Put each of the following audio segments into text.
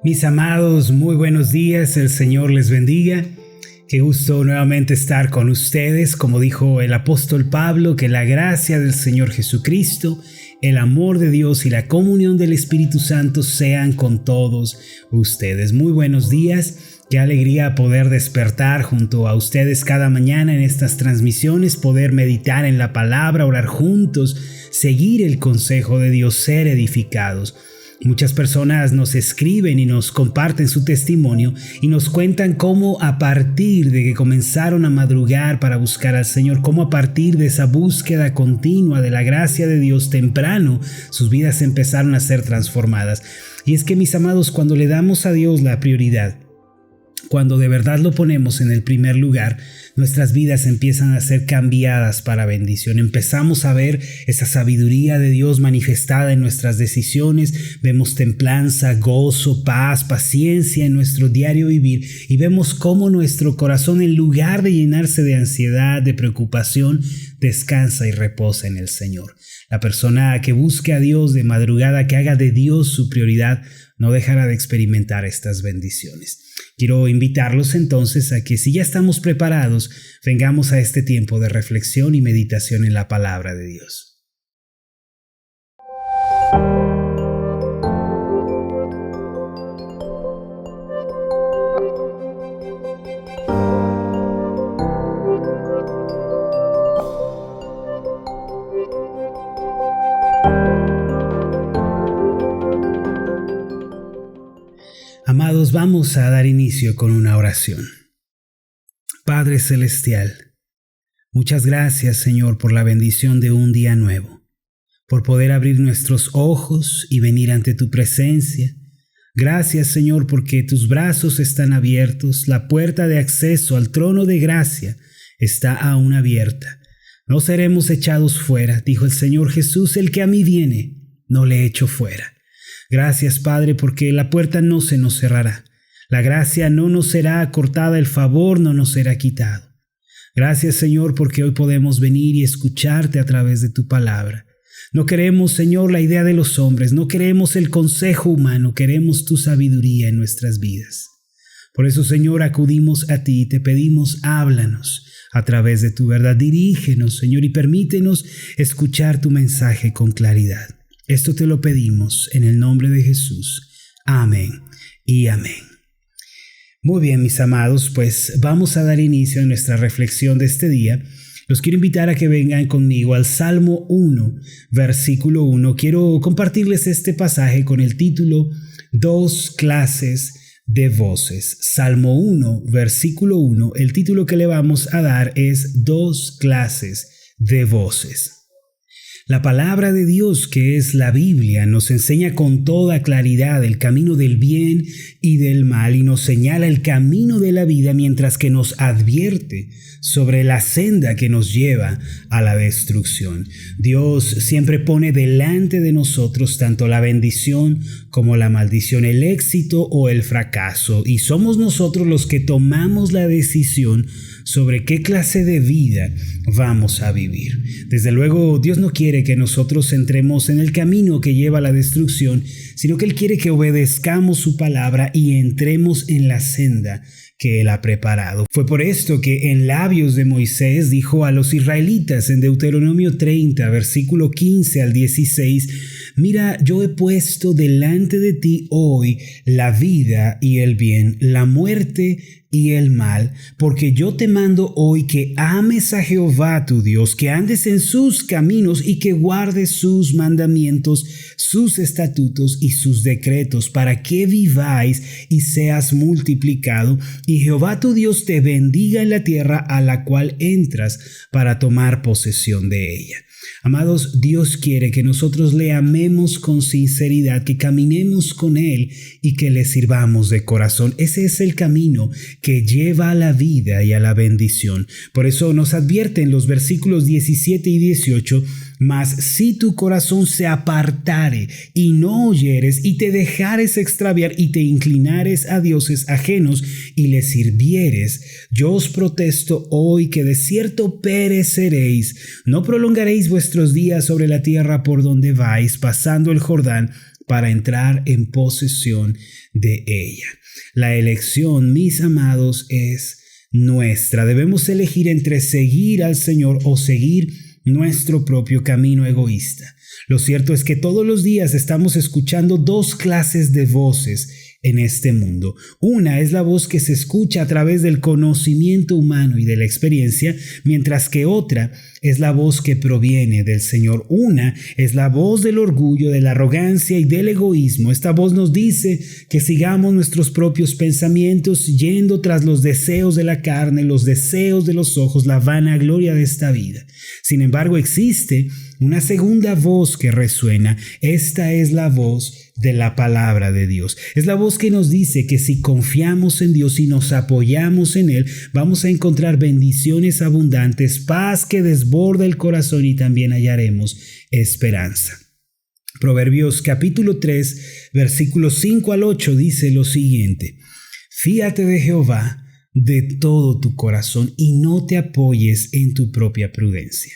Mis amados, muy buenos días, el Señor les bendiga. Qué gusto nuevamente estar con ustedes. Como dijo el apóstol Pablo, que la gracia del Señor Jesucristo, el amor de Dios y la comunión del Espíritu Santo sean con todos ustedes. Muy buenos días. Qué alegría poder despertar junto a ustedes cada mañana en estas transmisiones, poder meditar en la palabra, orar juntos, seguir el consejo de Dios, ser edificados. Muchas personas nos escriben y nos comparten su testimonio y nos cuentan cómo a partir de que comenzaron a madrugar para buscar al Señor, cómo a partir de esa búsqueda continua de la gracia de Dios temprano, sus vidas empezaron a ser transformadas. Y es que, mis amados, cuando le damos a Dios la prioridad, cuando de verdad lo ponemos en el primer lugar, nuestras vidas empiezan a ser cambiadas para bendición. Empezamos a ver esa sabiduría de Dios manifestada en nuestras decisiones. Vemos templanza, gozo, paz, paciencia en nuestro diario vivir. Y vemos cómo nuestro corazón, en lugar de llenarse de ansiedad, de preocupación, descansa y reposa en el Señor. La persona que busque a Dios de madrugada, que haga de Dios su prioridad, no dejará de experimentar estas bendiciones. Quiero invitarlos entonces a que, si ya estamos preparados, vengamos a este tiempo de reflexión y meditación en la palabra de Dios. Amados, vamos a dar inicio con una oración. Padre Celestial, muchas gracias, Señor, por la bendición de un día nuevo, por poder abrir nuestros ojos y venir ante tu presencia. Gracias, Señor, porque tus brazos están abiertos, la puerta de acceso al trono de gracia está aún abierta. No seremos echados fuera, dijo el Señor Jesús: el que a mí viene, no le echo fuera. Gracias, Padre, porque la puerta no se nos cerrará. La gracia no nos será acortada, el favor no nos será quitado. Gracias, Señor, porque hoy podemos venir y escucharte a través de tu palabra. No queremos, Señor, la idea de los hombres, no queremos el consejo humano, queremos tu sabiduría en nuestras vidas. Por eso, Señor, acudimos a ti y te pedimos: háblanos a través de tu verdad. Dirígenos, Señor, y permítenos escuchar tu mensaje con claridad. Esto te lo pedimos en el nombre de Jesús. Amén y amén. Muy bien, mis amados, pues vamos a dar inicio a nuestra reflexión de este día. Los quiero invitar a que vengan conmigo al Salmo 1, versículo 1. Quiero compartirles este pasaje con el título Dos clases de voces. Salmo 1, versículo 1. El título que le vamos a dar es Dos clases de voces. La palabra de Dios, que es la Biblia, nos enseña con toda claridad el camino del bien y del mal y nos señala el camino de la vida, mientras que nos advierte sobre la senda que nos lleva a la destrucción. Dios siempre pone delante de nosotros tanto la bendición como la maldición, el éxito o el fracaso, y somos nosotros los que tomamos la decisión sobre qué clase de vida vamos a vivir. Desde luego, Dios no quiere que nosotros entremos en el camino que lleva a la destrucción, sino que Él quiere que obedezcamos su palabra y entremos en la senda que Él ha preparado. Fue por esto que en labios de Moisés dijo a los israelitas en Deuteronomio 30, versículo 15 al 16: mira, yo he puesto delante de ti hoy la vida y el bien, la muerte y el mal, porque yo te mando hoy que ames a Jehová tu Dios, que andes en sus caminos y que guardes sus mandamientos, sus estatutos y sus decretos, para que viváis y seas multiplicado, y Jehová tu Dios te bendiga en la tierra a la cual entras para tomar posesión de ella. Amados, Dios quiere que nosotros le amemos con sinceridad, que caminemos con Él y que le sirvamos de corazón. Ese es el camino que lleva a la vida y a la bendición. Por eso nos advierte en los versículos 17 y 18: mas si tu corazón se apartare y no oyeres y te dejares extraviar y te inclinares a dioses ajenos y les sirvieres, yo os protesto hoy que de cierto pereceréis. No prolongaréis vuestros días sobre la tierra por donde vais, pasando el Jordán, para entrar en posesión de ella. La elección, mis amados, es nuestra. Debemos elegir entre seguir al Señor o seguir nuestro propio camino egoísta. Lo cierto es que todos los días estamos escuchando dos clases de voces en este mundo. Una es la voz que se escucha a través del conocimiento humano y de la experiencia, mientras que otra es la voz que proviene del Señor. Una es la voz del orgullo, de la arrogancia y del egoísmo. Esta voz nos dice que sigamos nuestros propios pensamientos, yendo tras los deseos de la carne, los deseos de los ojos, la vanagloria de esta vida. Sin embargo, existe una segunda voz que resuena. Esta es la voz de la palabra de Dios. Es la voz que nos dice que si confiamos en Dios y nos apoyamos en Él, vamos a encontrar bendiciones abundantes, paz que desborda el corazón y también hallaremos esperanza. Proverbios capítulo 3, versículos 5 al 8 dice lo siguiente: Fíate de Jehová de todo tu corazón y no te apoyes en tu propia prudencia.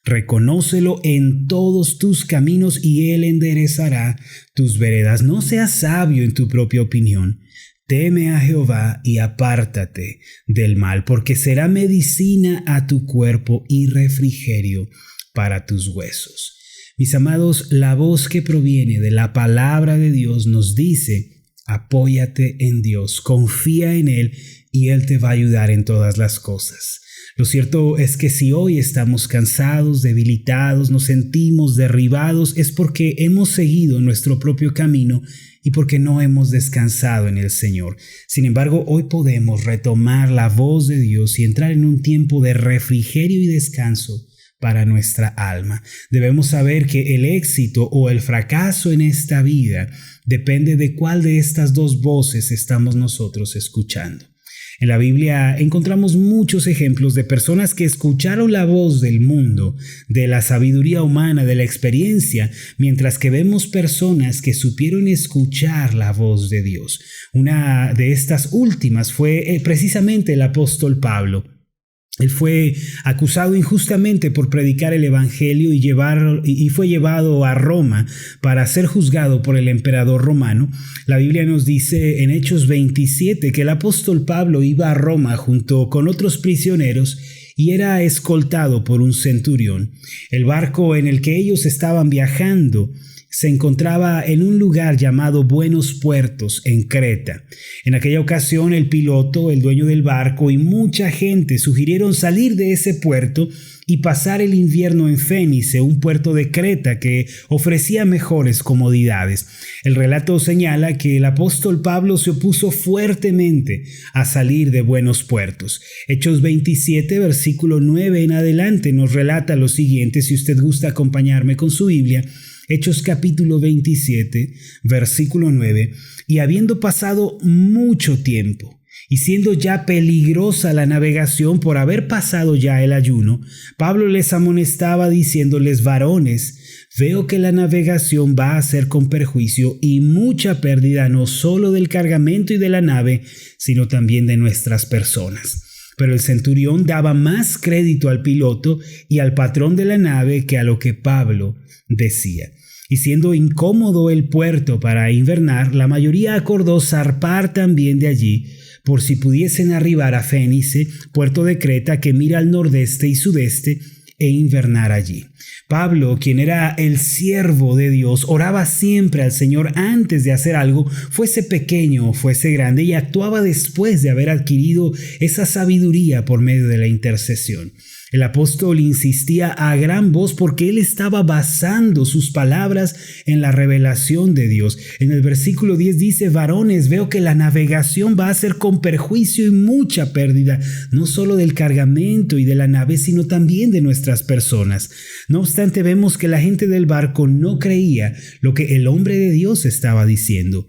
Reconócelo en todos tus caminos y Él enderezará tus veredas. No seas sabio en tu propia opinión. Teme a Jehová y apártate del mal, porque será medicina a tu cuerpo y refrigerio para tus huesos. Mis amados, la voz que proviene de la palabra de Dios nos dice: apóyate en Dios, confía en Él y Él te va a ayudar en todas las cosas. Lo cierto es que si hoy estamos cansados, debilitados, nos sentimos derribados, es porque hemos seguido nuestro propio camino y porque no hemos descansado en el Señor. Sin embargo, hoy podemos retomar la voz de Dios y entrar en un tiempo de refrigerio y descanso para nuestra alma. Debemos saber que el éxito o el fracaso en esta vida depende de cuál de estas dos voces estamos nosotros escuchando. En la Biblia encontramos muchos ejemplos de personas que escucharon la voz del mundo, de la sabiduría humana, de la experiencia, mientras que vemos personas que supieron escuchar la voz de Dios. Una de estas últimas fue precisamente el apóstol Pablo. Él fue acusado injustamente por predicar el evangelio y fue llevado a Roma para ser juzgado por el emperador romano. La Biblia nos dice en Hechos 27 que el apóstol Pablo iba a Roma junto con otros prisioneros y era escoltado por un centurión. El barco en el que ellos estaban viajando se encontraba en un lugar llamado Buenos Puertos, en Creta. En aquella ocasión, el piloto, el dueño del barco y mucha gente sugirieron salir de ese puerto y pasar el invierno en Fénice, un puerto de Creta que ofrecía mejores comodidades. El relato señala que el apóstol Pablo se opuso fuertemente a salir de Buenos Puertos. Hechos 27, versículo 9 en adelante nos relata lo siguiente, si usted gusta acompañarme con su Biblia. Hechos capítulo 27, versículo 9, y habiendo pasado mucho tiempo, y siendo ya peligrosa la navegación por haber pasado ya el ayuno, Pablo les amonestaba diciéndoles: varones, veo que la navegación va a ser con perjuicio y mucha pérdida no solo del cargamento y de la nave, sino también de nuestras personas. Pero el centurión daba más crédito al piloto y al patrón de la nave que a lo que Pablo decía. Y siendo incómodo el puerto para invernar, la mayoría acordó zarpar también de allí, por si pudiesen arribar a Fénice, puerto de Creta que mira al nordeste y sudeste, e invernar allí. Pablo, quien era el siervo de Dios, oraba siempre al Señor antes de hacer algo, fuese pequeño o fuese grande, y actuaba después de haber adquirido esa sabiduría por medio de la intercesión. El apóstol insistía a gran voz porque él estaba basando sus palabras en la revelación de Dios. En el versículo 10 dice: varones, veo que la navegación va a ser con perjuicio y mucha pérdida, no solo del cargamento y de la nave, sino también de nuestras personas. No obstante, vemos que la gente del barco no creía lo que el hombre de Dios estaba diciendo.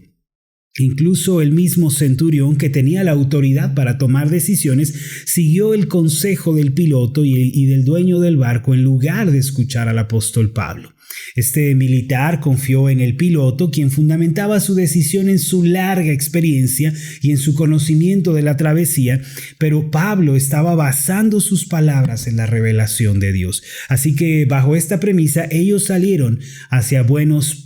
Incluso el mismo centurión, que tenía la autoridad para tomar decisiones, siguió el consejo del piloto y del dueño del barco en lugar de escuchar al apóstol Pablo. Este militar confió en el piloto, quien fundamentaba su decisión en su larga experiencia y en su conocimiento de la travesía, pero Pablo estaba basando sus palabras en la revelación de Dios. Así que bajo esta premisa ellos salieron hacia Buenos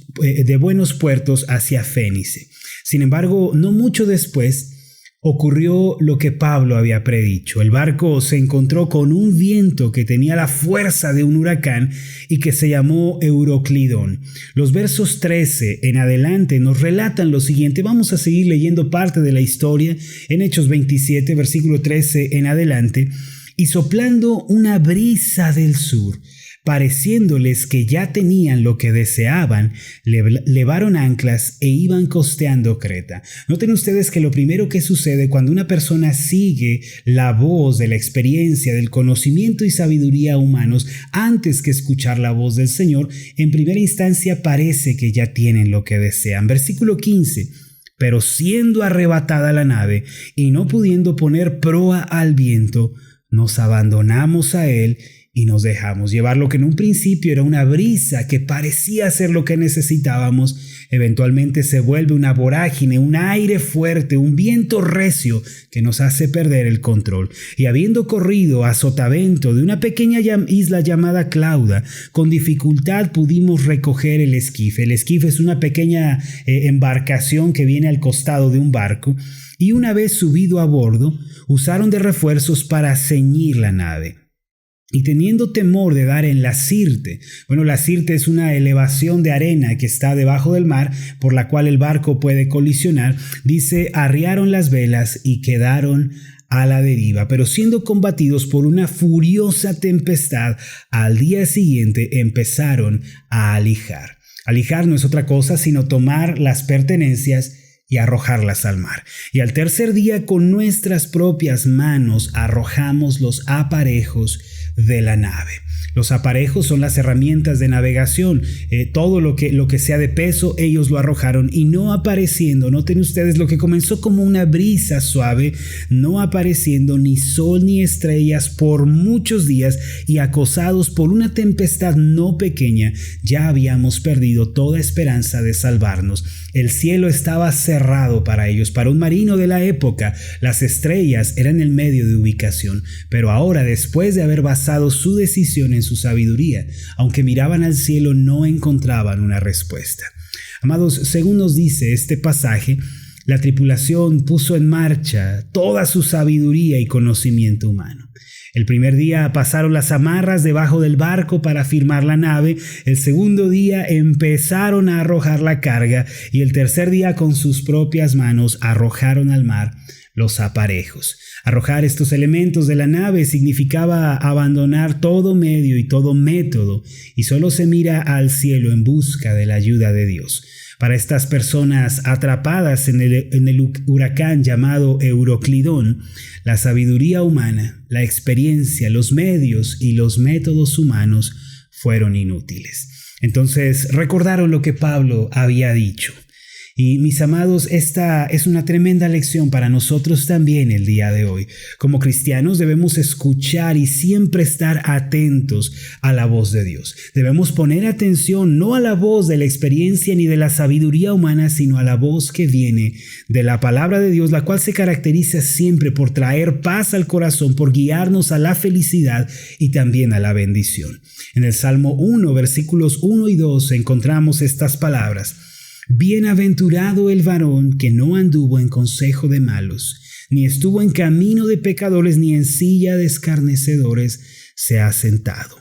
buenos puertos hacia Fénice. Sin embargo, no mucho después ocurrió lo que Pablo había predicho. El barco se encontró con un viento que tenía la fuerza de un huracán y que se llamó Euroclidón. Los versos 13 en adelante nos relatan lo siguiente. Vamos a seguir leyendo parte de la historia en Hechos 27, versículo 13 en adelante. Y soplando una brisa del sur, pareciéndoles que ya tenían lo que deseaban, levaron anclas e iban costeando Creta. Noten ustedes que lo primero que sucede cuando una persona sigue la voz de la experiencia, del conocimiento y sabiduría humanos antes que escuchar la voz del Señor, en primera instancia parece que ya tienen lo que desean. Versículo 15. Pero siendo arrebatada la nave y no pudiendo poner proa al viento, nos abandonamos a él y nos dejamos llevar. Lo que en un principio era una brisa que parecía ser lo que necesitábamos, eventualmente se vuelve una vorágine, un aire fuerte, un viento recio que nos hace perder el control. Y habiendo corrido a sotavento de una pequeña isla llamada Clauda, con dificultad pudimos recoger el esquife. El esquife es una pequeña embarcación que viene al costado de un barco, y una vez subido a bordo, usaron de refuerzos para ceñir la nave. Y teniendo temor de dar en la Sirte, la Sirte es una elevación de arena que está debajo del mar por la cual el barco puede colisionar, dice, arriaron las velas y quedaron a la deriva, pero siendo combatidos por una furiosa tempestad, al día siguiente empezaron a alijar. Alijar no es otra cosa sino tomar las pertenencias y arrojarlas al mar. Y al tercer día con nuestras propias manos arrojamos los aparejos de la nave. Los aparejos son las herramientas de navegación. Todo lo que sea de peso, ellos lo arrojaron y no apareciendo, noten ustedes lo que comenzó como una brisa suave, no apareciendo ni sol ni estrellas por muchos días y acosados por una tempestad no pequeña, ya habíamos perdido toda esperanza de salvarnos. El cielo estaba cerrado para ellos. Para un marino de la época, las estrellas eran el medio de ubicación, pero ahora, después de haber basado su decisión en su sabiduría, aunque miraban al cielo, no encontraban una respuesta. Amados, según nos dice este pasaje, la tripulación puso en marcha toda su sabiduría y conocimiento humano. El primer día pasaron las amarras debajo del barco para firmar la nave, el segundo día empezaron a arrojar la carga y el tercer día con sus propias manos arrojaron al mar los aparejos. Arrojar estos elementos de la nave significaba abandonar todo medio y todo método y solo se mira al cielo en busca de la ayuda de Dios. Para estas personas atrapadas en el huracán llamado Euroclidón, la sabiduría humana, la experiencia, los medios y los métodos humanos fueron inútiles. Entonces recordaron lo que Pablo había dicho. Y mis amados, esta es una tremenda lección para nosotros también el día de hoy. Como cristianos debemos escuchar y siempre estar atentos a la voz de Dios. Debemos poner atención no a la voz de la experiencia ni de la sabiduría humana, sino a la voz que viene de la palabra de Dios, la cual se caracteriza siempre por traer paz al corazón, por guiarnos a la felicidad y también a la bendición. En el Salmo 1, versículos 1 y 2 encontramos estas palabras. Bienaventurado el varón que no anduvo en consejo de malos, ni estuvo en camino de pecadores, ni en silla de escarnecedores se ha sentado,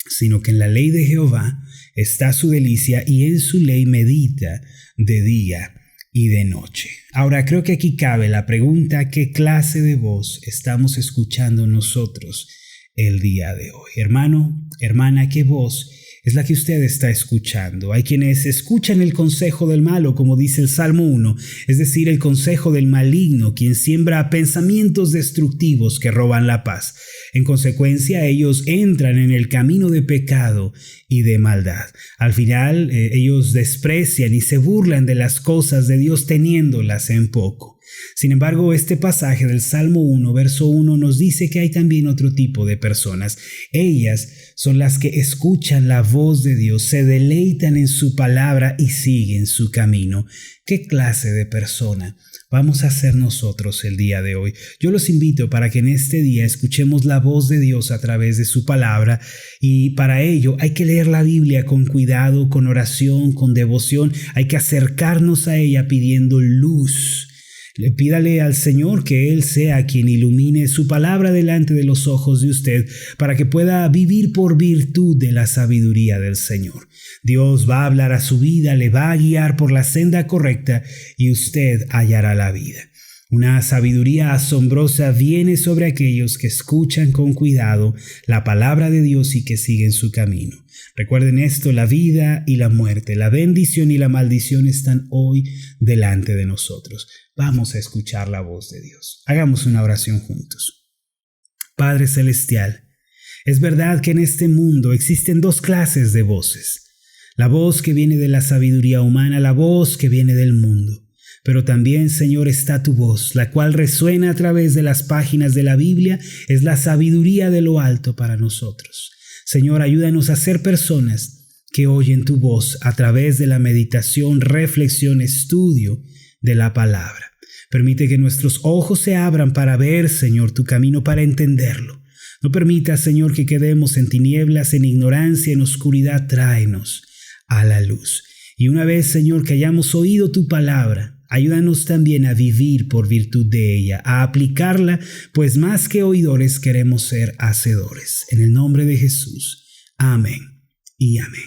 sino que en la ley de Jehová está su delicia y en su ley medita de día y de noche. Ahora creo que aquí cabe la pregunta: ¿qué clase de voz estamos escuchando nosotros el día de hoy? Hermano, hermana, ¿qué voz es la que usted está escuchando? Hay quienes escuchan el consejo del malo, como dice el Salmo 1, es decir, el consejo del maligno, quien siembra pensamientos destructivos que roban la paz. En consecuencia, ellos entran en el camino de pecado y de maldad. Al final, ellos desprecian y se burlan de las cosas de Dios teniéndolas en poco. Sin embargo, este pasaje del Salmo 1, verso 1 nos dice que hay también otro tipo de personas. Ellas son las que escuchan la voz de Dios, se deleitan en su palabra y siguen su camino. ¿Qué clase de persona vamos a hacer nosotros el día de hoy. Yo los invito para que en este día escuchemos la voz de Dios a través de su palabra, y para ello hay que leer la Biblia con cuidado, con oración, con devoción. Hay que acercarnos a ella pidiendo luz. Pídale al Señor que Él sea quien ilumine su palabra delante de los ojos de usted para que pueda vivir por virtud de la sabiduría del Señor. Dios va a hablar a su vida, le va a guiar por la senda correcta y usted hallará la vida. Una sabiduría asombrosa viene sobre aquellos que escuchan con cuidado la palabra de Dios y que siguen su camino. Recuerden esto: la vida y la muerte, la bendición y la maldición están hoy delante de nosotros. Vamos a escuchar la voz de Dios. Hagamos una oración juntos. Padre Celestial, es verdad que en este mundo existen dos clases de voces: la voz que viene de la sabiduría humana, la voz que viene del mundo. Pero también, Señor, está tu voz, la cual resuena a través de las páginas de la Biblia. Es la sabiduría de lo alto para nosotros. Señor, ayúdanos a ser personas que oyen tu voz a través de la meditación, reflexión, estudio de la palabra. Permite que nuestros ojos se abran para ver, Señor, tu camino, para entenderlo. No permita, Señor, que quedemos en tinieblas, en ignorancia, en oscuridad. Tráenos a la luz. Y una vez, Señor, que hayamos oído tu palabra, ayúdanos también a vivir por virtud de ella, a aplicarla, pues más que oidores queremos ser hacedores. En el nombre de Jesús. Amén y amén.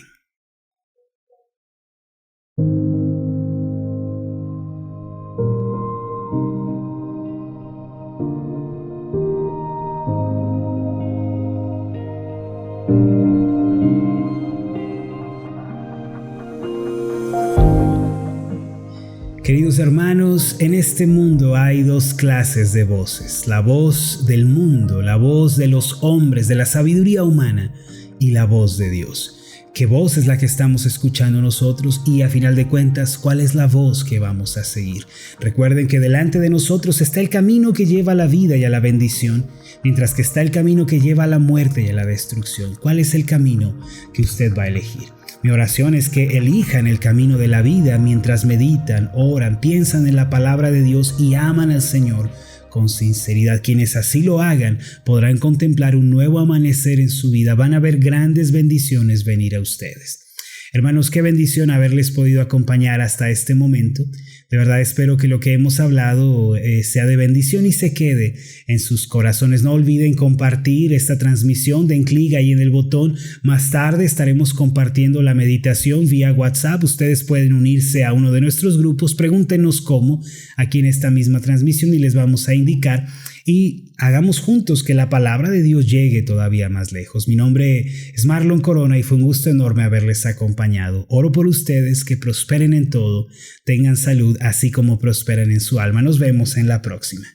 Queridos hermanos, en este mundo hay dos clases de voces: la voz del mundo, la voz de los hombres, de la sabiduría humana, y la voz de Dios. ¿Qué voz es la que estamos escuchando nosotros? Y a final de cuentas, ¿cuál es la voz que vamos a seguir? Recuerden que delante de nosotros está el camino que lleva a la vida y a la bendición, mientras que está el camino que lleva a la muerte y a la destrucción. ¿Cuál es el camino que usted va a elegir? Mi oración es que elijan el camino de la vida mientras meditan, oran, piensan en la palabra de Dios y aman al Señor con sinceridad. Quienes así lo hagan podrán contemplar un nuevo amanecer en su vida. Van a ver grandes bendiciones venir a ustedes. Hermanos, qué bendición haberles podido acompañar hasta este momento. De verdad espero que lo que hemos hablado sea de bendición y se quede en sus corazones. No olviden compartir esta transmisión, den clic ahí en el botón. Más tarde estaremos compartiendo la meditación vía WhatsApp. Ustedes pueden unirse a uno de nuestros grupos, pregúntenos cómo aquí en esta misma transmisión y les vamos a indicar. Y hagamos juntos que la palabra de Dios llegue todavía más lejos. Mi nombre es Marlon Corona y fue un gusto enorme haberles acompañado. Oro por ustedes, que prosperen en todo, tengan salud, así como prosperan en su alma. Nos vemos en la próxima.